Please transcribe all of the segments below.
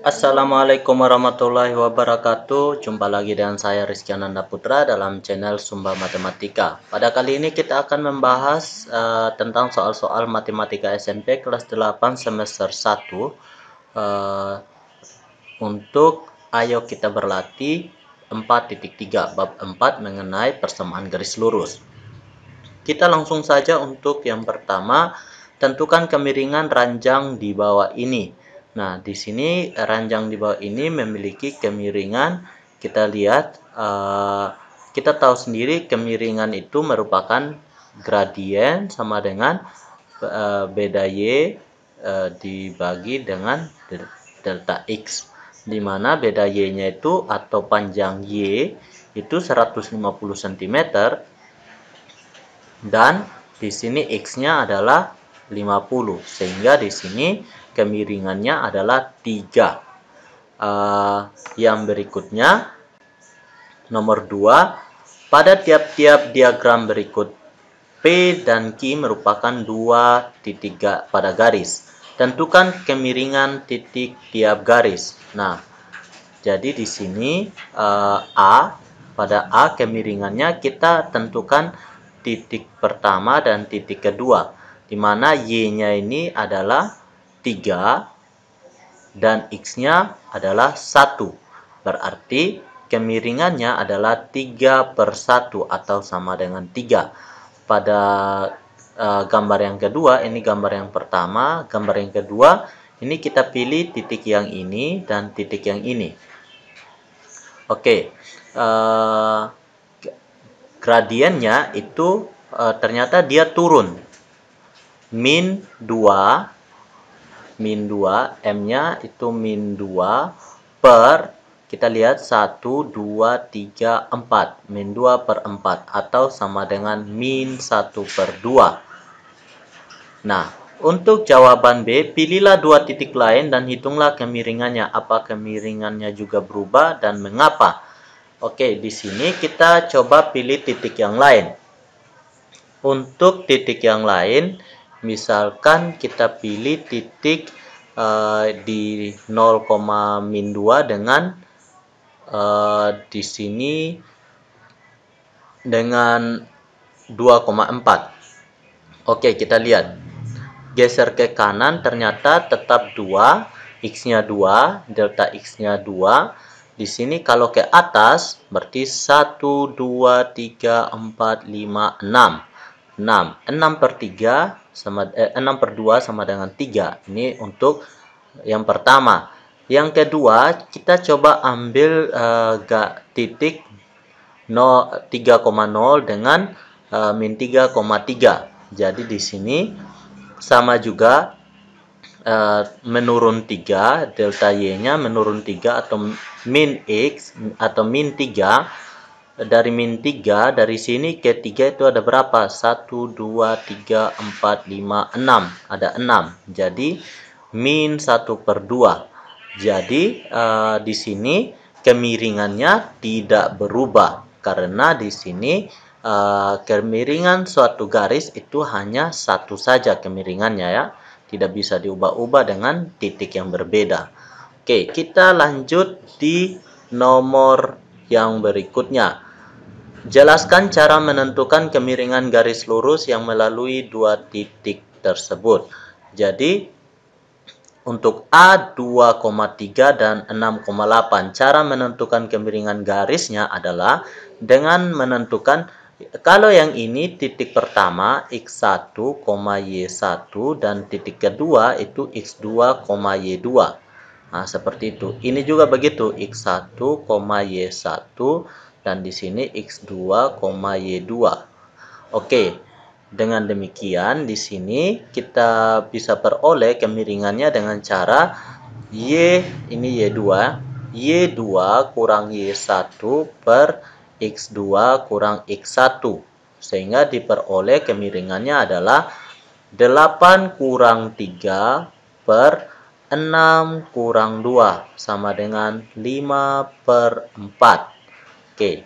Assalamualaikum warahmatullahi wabarakatuh. Jumpa lagi dengan saya Rizky Ananda Putra dalam channel Sumba Matematika. Pada kali ini kita akan membahas tentang soal-soal matematika SMP kelas 8 semester 1 untuk Ayo Kita Berlatih 4.3 bab 4 mengenai persamaan garis lurus. Kita langsung saja untuk yang pertama, tentukan kemiringan ranjang di bawah ini. Nah, di sini ranjang di bawah ini memiliki kemiringan. Kita lihat, kita tahu sendiri kemiringan itu merupakan gradien sama dengan beda y dibagi dengan delta x, di mana beda y-nya itu atau panjang y itu 150 cm dan di sini x-nya adalah 50, sehingga di sini kemiringannya adalah 3. Yang berikutnya, nomor 2, pada tiap-tiap diagram berikut P dan Q merupakan dua titik pada garis. Tentukan kemiringan titik tiap garis. Nah, jadi di sini pada A kemiringannya kita tentukan titik pertama dan titik kedua, di mana y-nya ini adalah 3 dan x-nya adalah 1. Berarti kemiringannya adalah 3/1 atau sama dengan 3. Pada gambar yang kedua, ini gambar yang pertama, gambar yang kedua, ini kita pilih titik yang ini dan titik yang ini. Oke, gradiennya itu ternyata dia turun. Min 2, M-nya itu min 2 per, kita lihat 1, 2, 3, 4. Min 2 per 4 atau sama dengan min 1/2. Nah, untuk jawaban B, pilihlah dua titik lain dan hitunglah kemiringannya. Apa kemiringannya juga berubah dan mengapa? Oke, di sini kita coba pilih titik yang lain. Untuk titik yang lain, misalkan kita pilih titik di 0,-2 dengan di sini dengan 2,4. Oke, kita lihat. Geser ke kanan ternyata tetap 2, x-nya 2, delta x-nya 2. Di sini kalau ke atas berarti 1, 2, 3, 4, 5, 6. 6/3 sama 6/2 sama dengan 3. Ini untuk yang pertama. Yang kedua, kita coba ambil titik 3,0 dengan min 3,3. Jadi di sini sama juga menurun 3, delta y-nya menurun 3 atau min x atau min 3. Dari min 3, dari sini ke 3 itu ada berapa? 1, 2, 3, 4, 5, 6. Ada 6. Jadi, min 1/2. Jadi, di sini kemiringannya tidak berubah. Karena di sini kemiringan suatu garis itu hanya satu saja kemiringannya ya. Tidak bisa diubah-ubah dengan titik yang berbeda. Oke, kita lanjut di nomor yang berikutnya. Jelaskan cara menentukan kemiringan garis lurus yang melalui dua titik tersebut. Jadi, untuk A 2,3 dan 6,8, cara menentukan kemiringan garisnya adalah dengan menentukan, kalau yang ini titik pertama x1, y1 dan titik kedua itu x2, y2. Nah, seperti itu. Ini juga begitu, x1, y1 dan di sini x2, y2. Oke. Dengan demikian di sini kita bisa peroleh kemiringannya dengan cara ini y2 kurang y1 per x2 kurang x1, sehingga diperoleh kemiringannya adalah 8 kurang 3 per 6 kurang 2 sama dengan 5/4. Oke,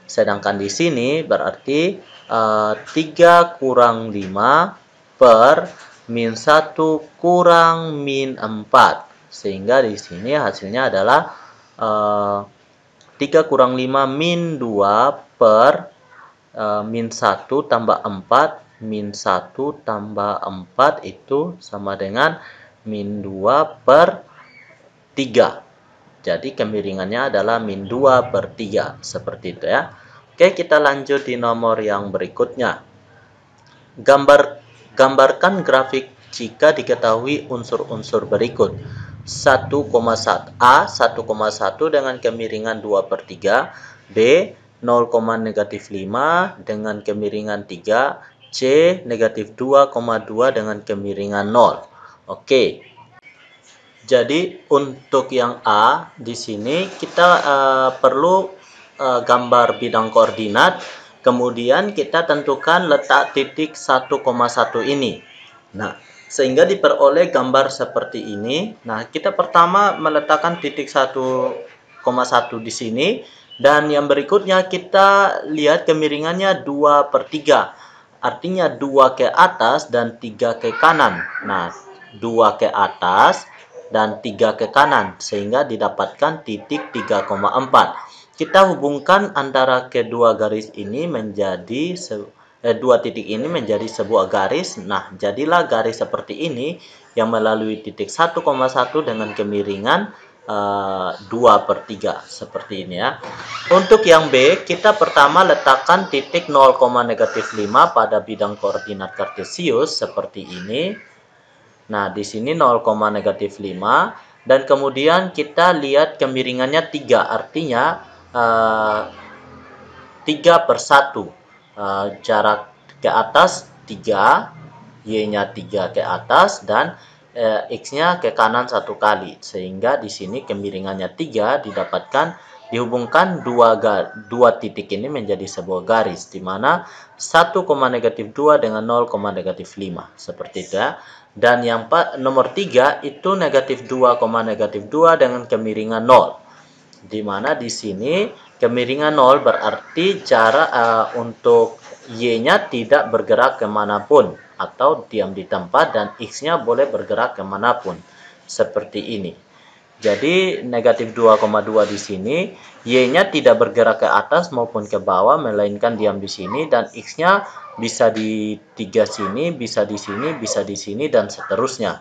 sedangkan di sini berarti 3 kurang 5 per min 1 kurang min 4 Sehingga di sini hasilnya adalah 3 kurang 5 min 2 per min 1 tambah 4 min 1 tambah 4 itu sama dengan min 2 per 3. Jadi kemiringannya adalah min 2 per 3. Seperti itu ya. Oke, kita lanjut di nomor yang berikutnya. Gambarkan grafik jika diketahui unsur-unsur berikut. 1,1 A 1,1 dengan kemiringan 2 per 3. B 0,-5 dengan kemiringan 3. C negatif 2,2 dengan kemiringan 0. Oke. Jadi untuk yang A di sini kita perlu gambar bidang koordinat, kemudian kita tentukan letak titik 1,1 ini. Nah, sehingga diperoleh gambar seperti ini. Nah, kita pertama meletakkan titik 1,1 di sini, dan yang berikutnya kita lihat kemiringannya 2 per 3. Artinya 2 ke atas dan 3 ke kanan. Nah, 2 ke atas dan 3 ke kanan, sehingga didapatkan titik 3,4. Kita hubungkan antara kedua garis ini menjadi dua titik ini menjadi sebuah garis. Nah, jadilah garis seperti ini yang melalui titik 1,1 dengan kemiringan 2 per 3 seperti ini ya. Untuk yang B, kita pertama letakkan titik 0,-5 pada bidang koordinat kartesius seperti ini. Nah, di sini 0,-5 dan kemudian kita lihat kemiringannya 3, artinya 3 per 1. Jarak ke atas 3, Y-nya 3 ke atas, dan X-nya ke kanan 1 kali. Sehingga di sini kemiringannya 3 dihubungkan dua titik ini menjadi sebuah garis, di mana 1,-2 dengan 0,-5. Seperti itu ya. Dan yang nomor 3 itu negatif 2,-2 dengan kemiringan 0. Di mana di sini kemiringan 0 berarti jarak untuk Y-nya tidak bergerak kemanapun atau diam di tempat, dan X-nya boleh bergerak kemanapun. Seperti ini. Jadi negatif 2,2 di sini, Y-nya tidak bergerak ke atas maupun ke bawah, melainkan diam di sini, dan X-nya bisa di 3 sini, bisa di sini, bisa di sini, dan seterusnya.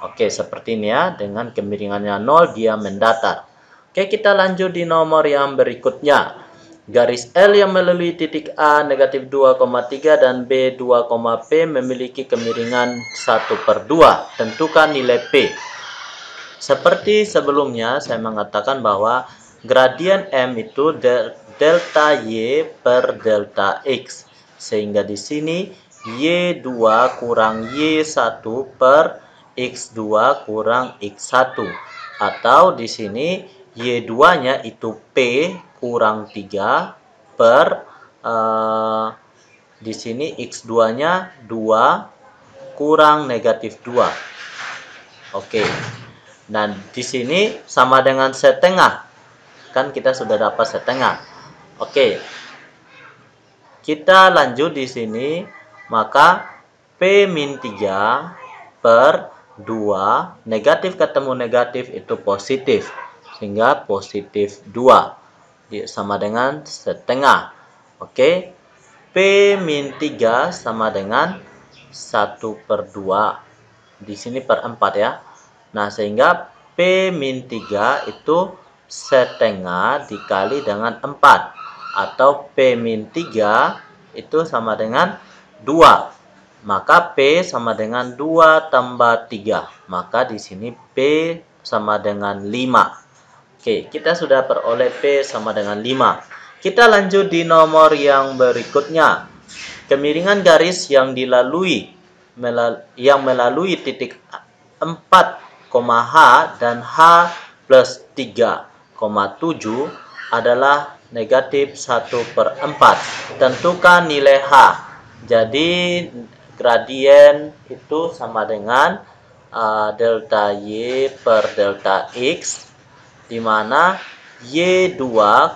Oke, seperti ini ya, dengan kemiringannya 0, dia mendatar. Oke, kita lanjut di nomor yang berikutnya. Garis L yang melalui titik A negatif 2,3 dan B 2, P memiliki kemiringan 1 per 2. Tentukan nilai P. Seperti sebelumnya, saya mengatakan bahwa gradien M itu delta Y per delta X. Sehingga di sini Y2 kurang Y1 per X2 kurang X1. Atau di sini Y2-nya itu P kurang 3 per di sini X2-nya 2 kurang negatif 2. Oke. Dan di sini sama dengan setengah. Kan kita sudah dapat setengah. Oke. Kita lanjut di sini. Maka P min 3 per 2. Negatif ketemu negatif itu positif. Sehingga positif 2. Sama dengan setengah. Oke. P min 3 sama dengan 1 per 2. Di sini per 4 ya. Nah, sehingga P min 3 itu setengah dikali dengan 4. Atau P min 3 itu sama dengan 2. Maka P sama dengan 2 tambah 3. Maka di sini P sama dengan 5. Oke, kita sudah peroleh P sama dengan 5. Kita lanjut di nomor yang berikutnya. Kemiringan garis yang melalui titik 4, H dan H plus 3,7 adalah negatif 1 per 4. Tentukan nilai H. Jadi gradien itu sama dengan delta Y per delta X, di mana Y2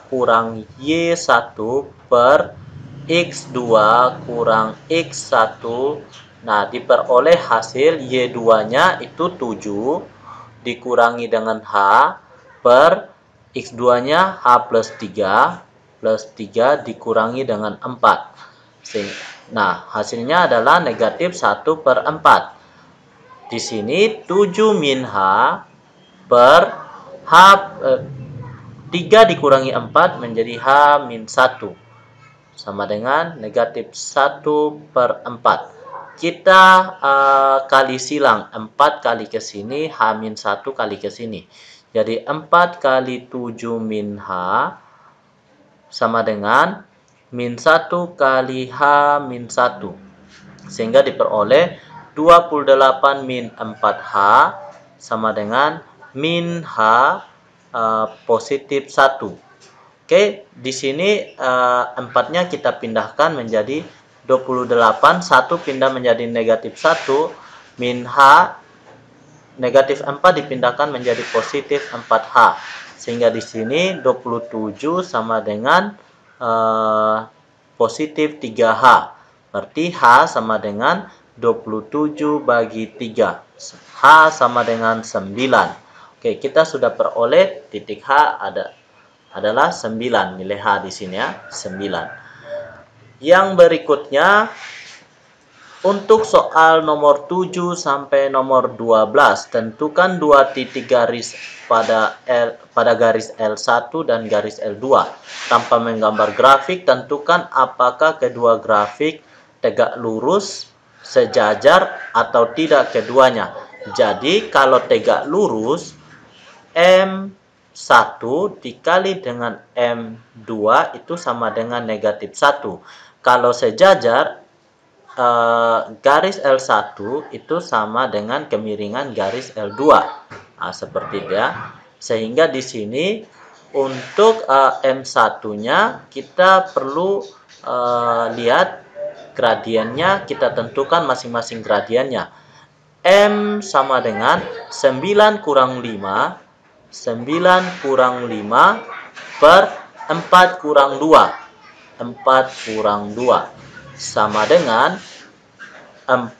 kurang Y1 per X2 kurang X1. Nah, diperoleh hasil Y2-nya itu 7 dikurangi dengan H per X2-nya H plus 3 dikurangi dengan 4. Nah, hasilnya adalah negatif 1 per 4. Di sini 7 min H per H 3 dikurangi 4 menjadi H min 1. Sama dengan negatif 1 per 4. Kita kali silang 4 kali ke sini, H min 1 kali ke sini. Jadi 4 kali 7 min H sama dengan min 1 kali H min 1. Sehingga diperoleh 28 min 4H sama dengan min H positif 1. Oke, di sini 4-nya kita pindahkan menjadi 28, 1 pindah menjadi negatif 1, min H negatif 4 dipindahkan menjadi positif 4H. Sehingga di sini 27 sama dengan positif 3H. Berarti H sama dengan 27 bagi 3. H sama dengan 9. Oke, kita sudah peroleh titik H adalah 9. Nilai H di sini ya, 9. Yang berikutnya, untuk soal nomor 7 sampai nomor 12, tentukan dua titik garis pada garis L1 dan garis L2. Tanpa menggambar grafik, tentukan apakah kedua grafik tegak lurus, sejajar, atau tidak keduanya. Jadi, kalau tegak lurus, M1 dikali dengan M2 itu sama dengan negatif 1. Kalau sejajar, garis L1 itu sama dengan kemiringan garis L2. Nah, seperti itu ya. Sehingga di sini untuk M1-nya kita perlu lihat gradiennya, kita tentukan masing-masing gradiennya. M sama dengan 9 kurang 5, 9 kurang 5 per 4 kurang 2. 4 kurang 2 sama dengan 4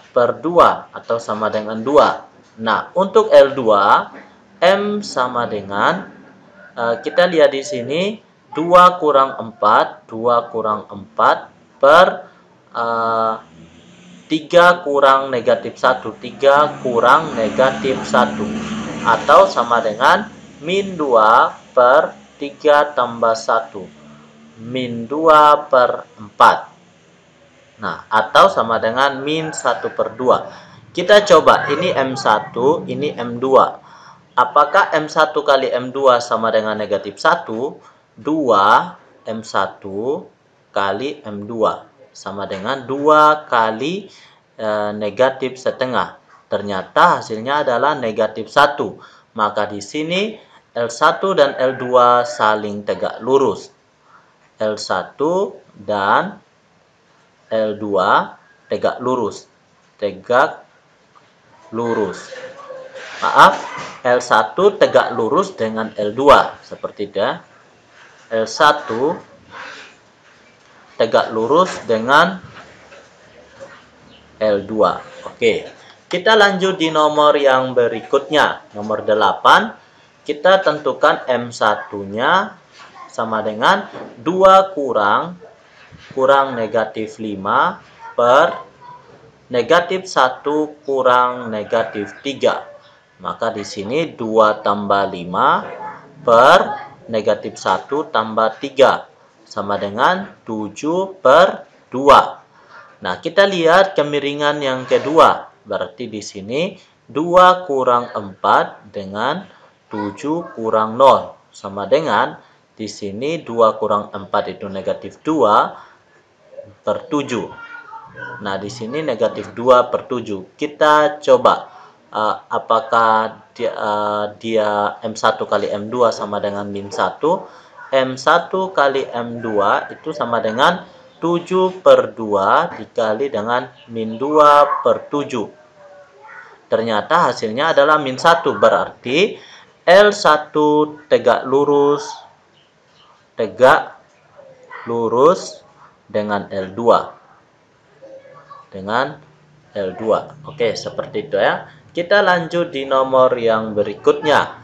per 2 atau sama dengan 2. Nah, untuk L2, M sama dengan, kita lihat di sini, 2 kurang 4, 2 kurang 4 per 3 kurang negatif 1, 3 kurang negatif 1. Atau sama dengan min 2 per 3 tambah 1. Min 2 per 4. Nah, atau sama dengan min 1 per 2. Kita coba, ini M1, ini M2. Apakah M1 kali M2 sama dengan negatif 1? 2 M1 kali M2 sama dengan 2 kali negatif setengah. Ternyata hasilnya adalah negatif 1. Maka di sini L1 dan L2 saling tegak lurus. L1 dan L2 tegak lurus. Tegak lurus. Maaf, L1 tegak lurus dengan L2. Seperti itu ya. L1 tegak lurus dengan L2. Oke. Kita lanjut di nomor yang berikutnya. Nomor 8. Kita tentukan M1-nya sama dengan 2 kurang negatif 5 per negatif 1 kurang negatif 3. Maka di sini 2 tambah 5 per negatif 1 tambah 3 sama dengan 7 per 2. Nah, kita lihat kemiringan yang kedua. Berarti di sini 2 kurang 4 dengan 7 kurang 0 sama dengan di sini 2 kurang 4 itu negatif 2 per 7. Nah, di sini negatif 2 per 7. Kita coba apakah dia M1 kali M2 sama dengan min 1. M1 kali M2 itu sama dengan 7 per 2 dikali dengan min 2 per 7. Ternyata hasilnya adalah min 1. Berarti L1 tegak lurus dengan L2. Oke, seperti itu ya. Kita lanjut di nomor yang berikutnya.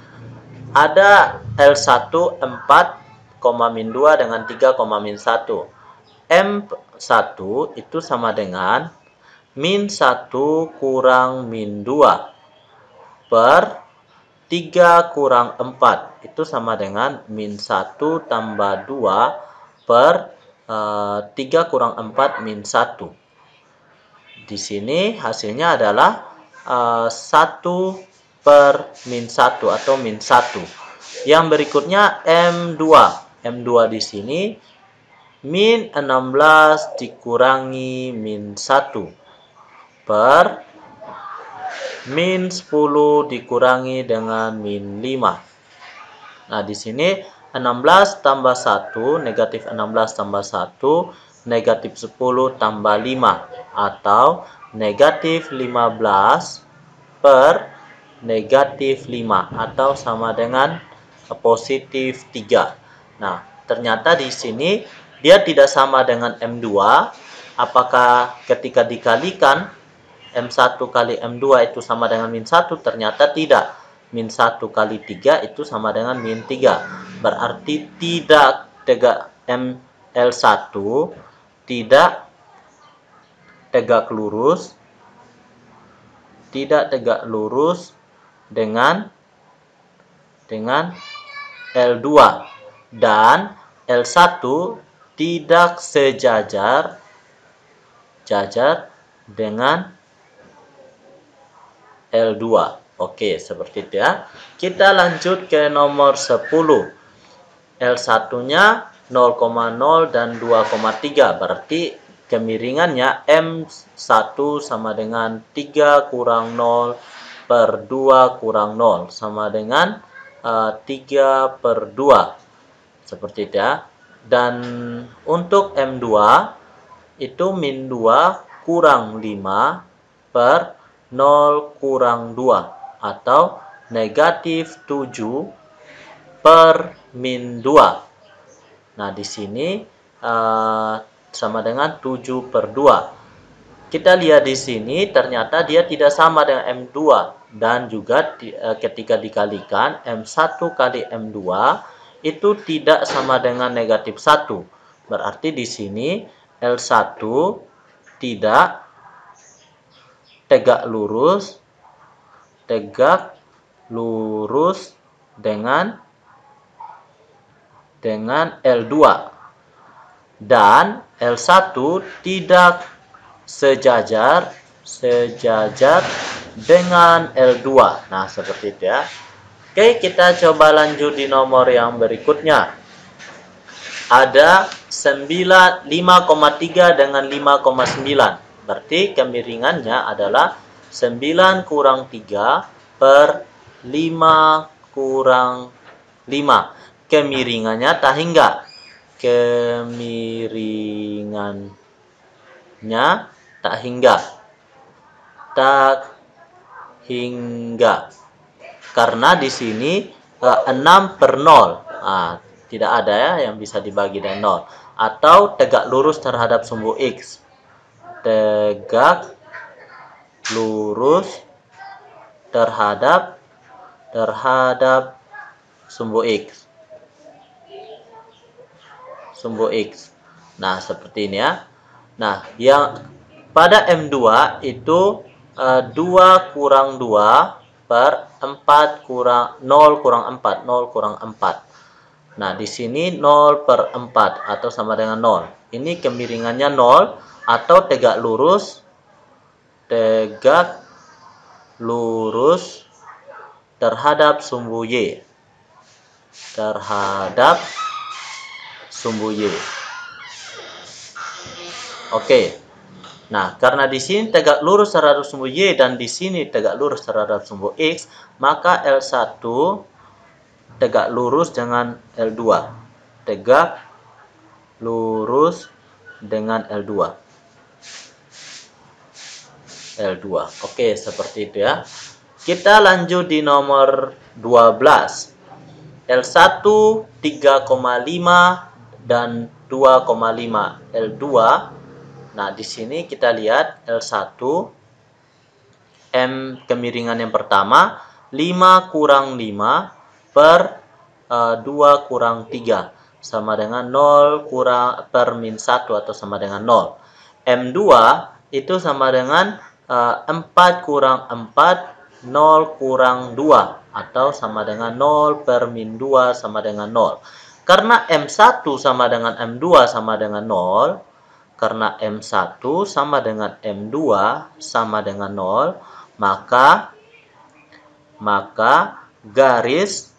Ada L1 4, min 2 dengan 3, min 1. M1 itu sama dengan min 1 kurang min 2 per 3 kurang 4. Itu sama dengan min 1 tambah 2 per 3 kurang 4 min 1. Di sini hasilnya adalah 1 per min 1 atau min 1. Yang berikutnya M2. M2 di sini min 16 dikurangi min 1 per min 10 dikurangi dengan min 5. Nah, di sini 16 tambah 1, negatif 16 tambah 1, negatif 10 tambah 5, atau negatif 15 per negatif 5, atau sama dengan positif 3. Nah, ternyata di sini dia tidak sama dengan M2. Apakah ketika dikalikan M1 kali M2 itu sama dengan min 1? Ternyata tidak. Min 1 kali 3 itu sama dengan min 3. Berarti tidak L1 tidak tegak lurus dengan L2, dan L1 tidak sejajar dengan L2. Oke, seperti itu ya. Kita lanjut ke nomor 10. L1-nya 0,0 dan 2,3. Berarti kemiringannya M1 sama dengan 3 kurang 0 per 2 kurang 0. Sama dengan 3 per 2. Seperti itu ya. Dan untuk M2 itu min 2 kurang 5 per 0 kurang 2, atau negatif 7 per min 2. Nah, di sini sama dengan 7 per 2. Kita lihat di sini ternyata dia tidak sama dengan M2, dan juga ketika dikalikan M1 kali M2 itu tidak sama dengan negatif 1. Berarti di sini L1 tidak tegak lurus dengan L2, dan L1 tidak sejajar dengan L2. Nah, seperti itu ya. Oke, kita coba lanjut di nomor yang berikutnya. Ada 5,3 dengan 5,9. Berarti kemiringannya adalah 9 kurang 3 per 5 kurang 5. Kemiringannya tak hingga. Karena di sini 6 per 0. Nah, tidak ada ya yang bisa dibagi dengan 0. Atau tegak lurus terhadap sumbu X. Tegak lurus terhadap sumbu X. Nah, seperti ini ya. Nah, yang pada M2 itu 2 kurang 2 per 4 kurang 0 kurang 4. 0 kurang 4. Nah, di sini 0 per 4 atau sama dengan 0. Ini kemiringannya 0 atau tegak lurus terhadap sumbu Y. Oke. Nah, karena di sini tegak lurus terhadap sumbu Y dan di sini tegak lurus terhadap sumbu X, maka L1 tegak lurus dengan L2. Tegak lurus dengan L2. Oke, seperti itu ya. Kita lanjut di nomor 12. L1 3,5 dan 2,5. L2. Nah, di sini kita lihat L1 M kemiringan yang pertama, 5 kurang 5 per 2 kurang 3 sama dengan 0 kurang per min 1 atau sama dengan 0. M2 itu sama dengan 4 kurang 4, 0 kurang 2 atau sama dengan 0 per min 2 sama dengan 0. Karena M1 sama dengan M2 sama dengan 0, karena M1 sama dengan M2 sama dengan 0, maka garis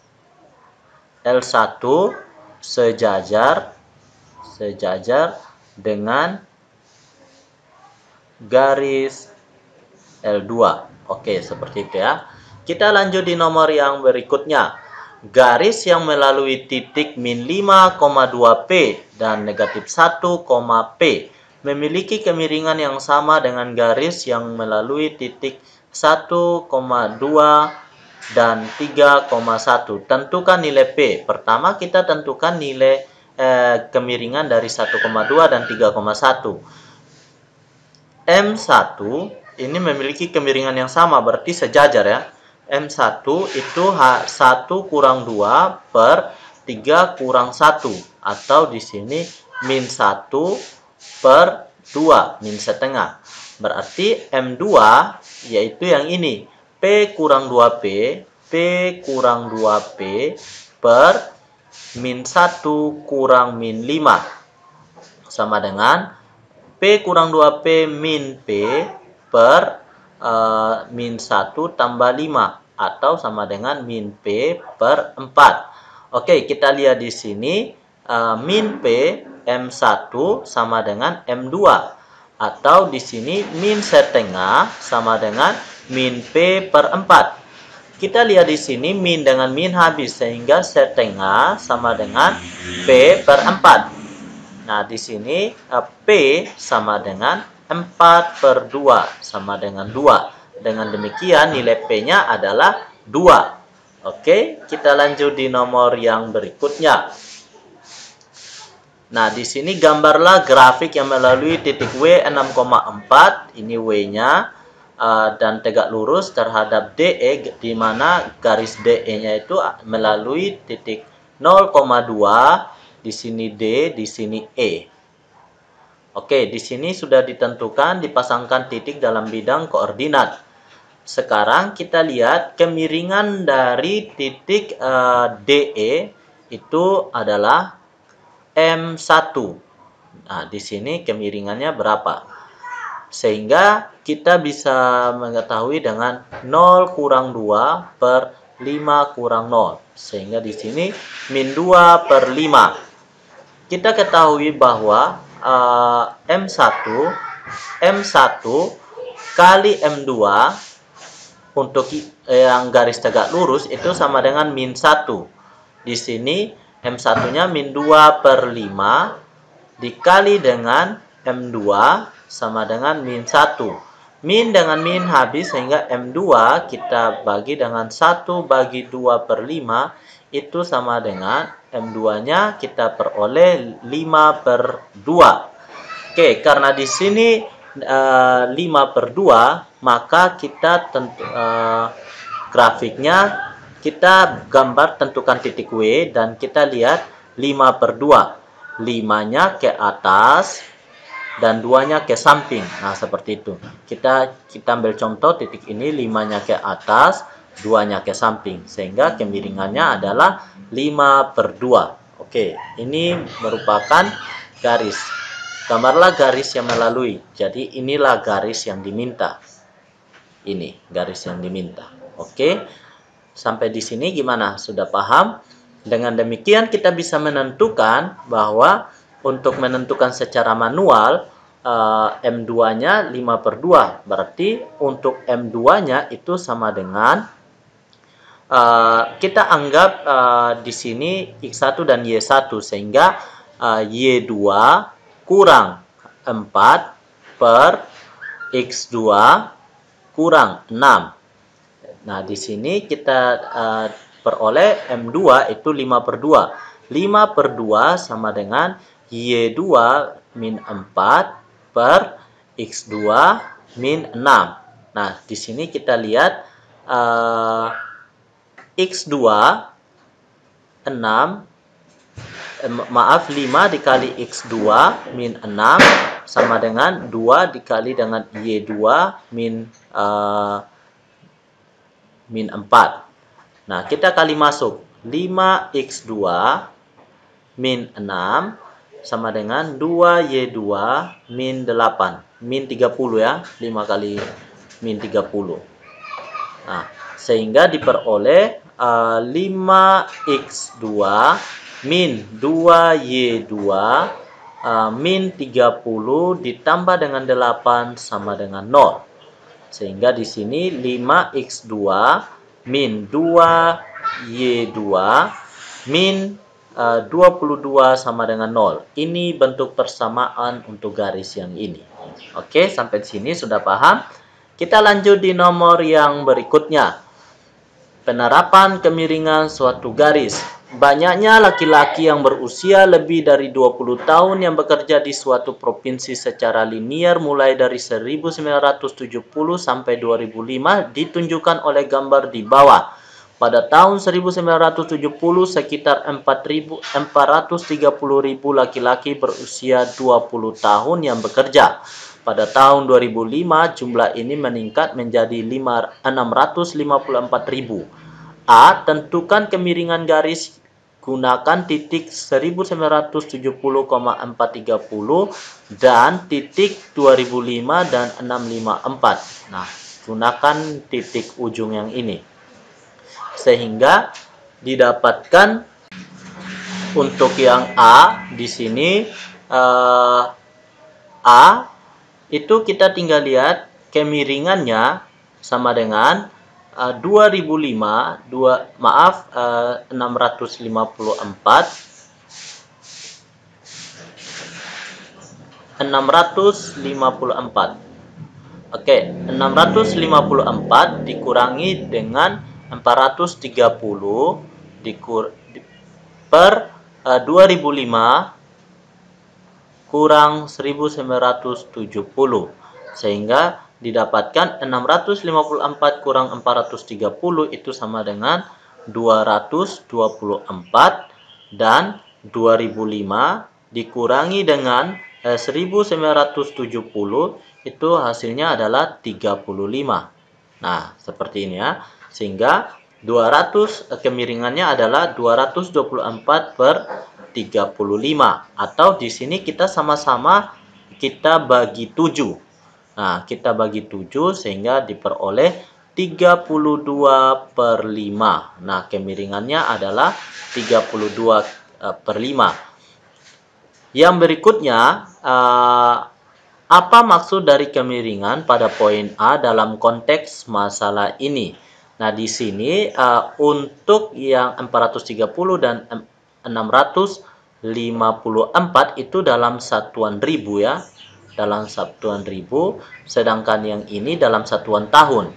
L1 sejajar dengan garis L2. Oke, seperti itu ya. Kita lanjut di nomor yang berikutnya. Garis yang melalui titik min 5,2P dan negatif 1, P memiliki kemiringan yang sama dengan garis yang melalui titik 1,2 dan 3,1. Tentukan nilai P. Pertama kita tentukan nilai kemiringan dari 1,2 dan 3,1. M1 ini memiliki kemiringan yang sama, berarti sejajar ya. M1 itu 1 kurang 2 per 3 kurang 1. Atau di sini min 1 per 2, min setengah. Berarti M2 yaitu yang ini. P kurang 2P, P kurang 2P per min 1 kurang min 5. Sama dengan P kurang 2P min P per min 1 tambah 5. Atau sama dengan min P per 4. Oke, kita lihat di sini min P M1 sama dengan M2. Atau di sini min setengah sama dengan min P per 4. Kita lihat di sini min dengan min habis, sehingga setengah sama dengan P per 4. Nah, di sini P sama dengan 4 per 2 sama dengan 2. Dengan demikian nilai P-nya adalah 2. Oke, kita lanjut di nomor yang berikutnya. Nah, di sini gambarlah grafik yang melalui titik W 6,4. Ini W-nya dan tegak lurus terhadap DE, di mana garis DE-nya itu melalui titik 0,2, di sini D, di sini E. Oke, di sini sudah ditentukan, dipasangkan titik dalam bidang koordinat. Sekarang kita lihat kemiringan dari titik DE itu adalah M1. Nah, di sini kemiringannya berapa? Sehingga kita bisa mengetahui dengan 0 kurang 2 per 5 kurang 0. Sehingga di sini min 2 per 5. Kita ketahui bahwa M1 kali M2 untuk yang garis tegak lurus itu sama dengan min 1. Di sini M1-nya min 2 per 5 dikali dengan M2 sama dengan min 1. Min dengan min habis, sehingga M2 kita bagi dengan 1 bagi 2 per 5 itu sama dengan M2-nya kita peroleh 5 per 2. Oke, karena di sini 5 per 2, maka kita grafiknya kita gambar, tentukan titik W dan kita lihat 5 per 2. 5-nya ke atas dan 2-nya ke samping. Nah, seperti itu. Kita ambil contoh titik ini, 5-nya ke atas, 2-nya ke samping. Sehingga kemiringannya adalah 5 per 2. Oke, ini merupakan garis. Gambarlah garis yang melalui. Jadi inilah garis yang diminta. Ini garis yang diminta. Oke. Sampai di sini gimana? Sudah paham? Dengan demikian kita bisa menentukan bahwa untuk menentukan secara manual M2-nya 5 per 2. Berarti untuk M2-nya itu sama dengan kita anggap di sini X1 dan Y1, sehingga Y2 kurang 4 per X2 kurang 6. Nah, di sini kita peroleh M2 itu 5 per 2. 5 per 2 sama dengan Y2 min 4 per X2 min 6. Nah, di sini kita lihat X2 6 5 dikali X2 min 6 sama dengan 2 dikali dengan Y2 min 4. Nah, kita kali masuk 5X2 min 6 sama dengan 2Y2 min 8. Min 30 ya, 5 kali min 30. Nah, sehingga diperoleh 5X2 min 2Y2 min 30 ditambah dengan 8 sama dengan 0. Sehingga di sini 5X2 min 2Y2 min 22 sama dengan 0. Ini bentuk persamaan untuk garis yang ini. Oke, sampai sini sudah paham? Kita lanjut di nomor yang berikutnya. Penerapan kemiringan suatu garis. Banyaknya laki-laki yang berusia lebih dari 20 tahun yang bekerja di suatu provinsi secara linier mulai dari 1970 sampai 2005 ditunjukkan oleh gambar di bawah. Pada tahun 1970 sekitar 430.000 laki-laki berusia 20 tahun yang bekerja. Pada tahun 2005 jumlah ini meningkat menjadi 654.000. A. Tentukan kemiringan garis gunakan titik 1970,430 dan titik 2005 dan 654. Nah, gunakan titik ujung yang ini. Sehingga didapatkan untuk yang A di sini A itu kita tinggal lihat kemiringannya sama dengan 2005 654 Oke, 654 dikurangi dengan 430 per 2005 kurang 1970, sehingga didapatkan 654 kurang 430 itu sama dengan 224, dan 2005 dikurangi dengan 1970 itu hasilnya adalah 35. Nah, seperti ini ya. Sehingga 200 kemiringannya adalah 224 per 35, atau di sini kita sama-sama kita bagi 7. Nah, kita bagi 7 sehingga diperoleh 32 per 5. Nah, kemiringannya adalah 32 per 5. Yang berikutnya, apa maksud dari kemiringan pada poin A dalam konteks masalah ini? Nah, di sini untuk yang 430 dan 654 itu dalam satuan ribu ya. Dalam satuan ribu, sedangkan yang ini dalam satuan tahun.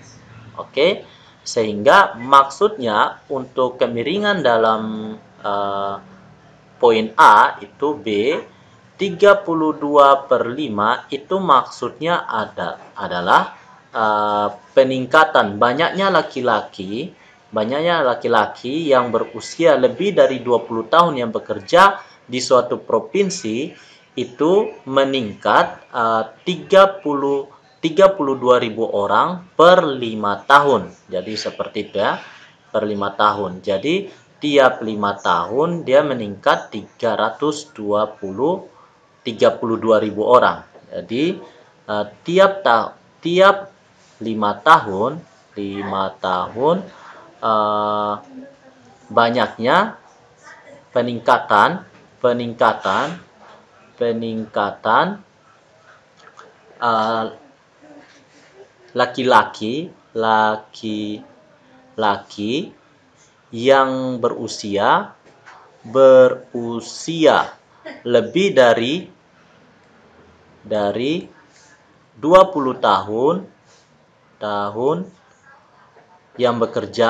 Oke, sehingga maksudnya untuk kemiringan dalam poin A itu B 32 per 5 itu maksudnya adalah peningkatan banyaknya laki-laki yang berusia lebih dari 20 tahun yang bekerja di suatu provinsi itu meningkat 32.000 orang per 5 tahun. Jadi seperti itu ya, per 5 tahun. Jadi tiap 5 tahun dia meningkat 32.000 orang. Jadi tiap 5 tahun banyaknya peningkatan laki-laki yang berusia lebih dari 20 tahun yang bekerja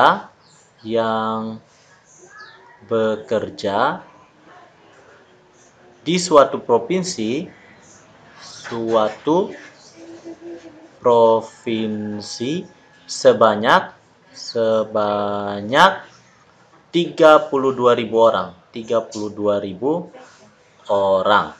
di suatu provinsi provinsi sebanyak 32.000 orang. 32.000 orang.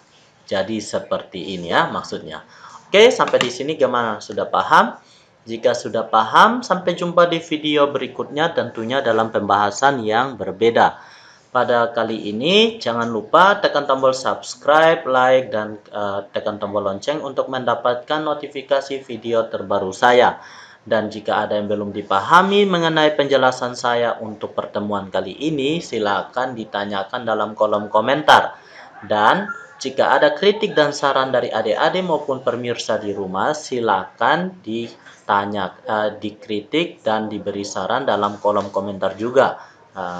Jadi seperti ini ya maksudnya. Oke, sampai di sini gimana? Sudah paham? Jika sudah paham, sampai jumpa di video berikutnya tentunya dalam pembahasan yang berbeda. Pada kali ini jangan lupa tekan tombol subscribe, like, dan tekan tombol lonceng untuk mendapatkan notifikasi video terbaru saya. Dan jika ada yang belum dipahami mengenai penjelasan saya untuk pertemuan kali ini, silakan ditanyakan dalam kolom komentar. Dan jika ada kritik dan saran dari adik-adik maupun pemirsa di rumah, silakan dikritik dan diberi saran dalam kolom komentar juga.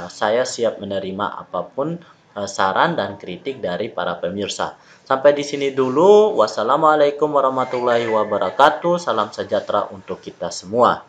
Saya siap menerima apapun saran dan kritik dari para pemirsa. Sampai di sini dulu. Wassalamualaikum warahmatullahi wabarakatuh. Salam sejahtera untuk kita semua.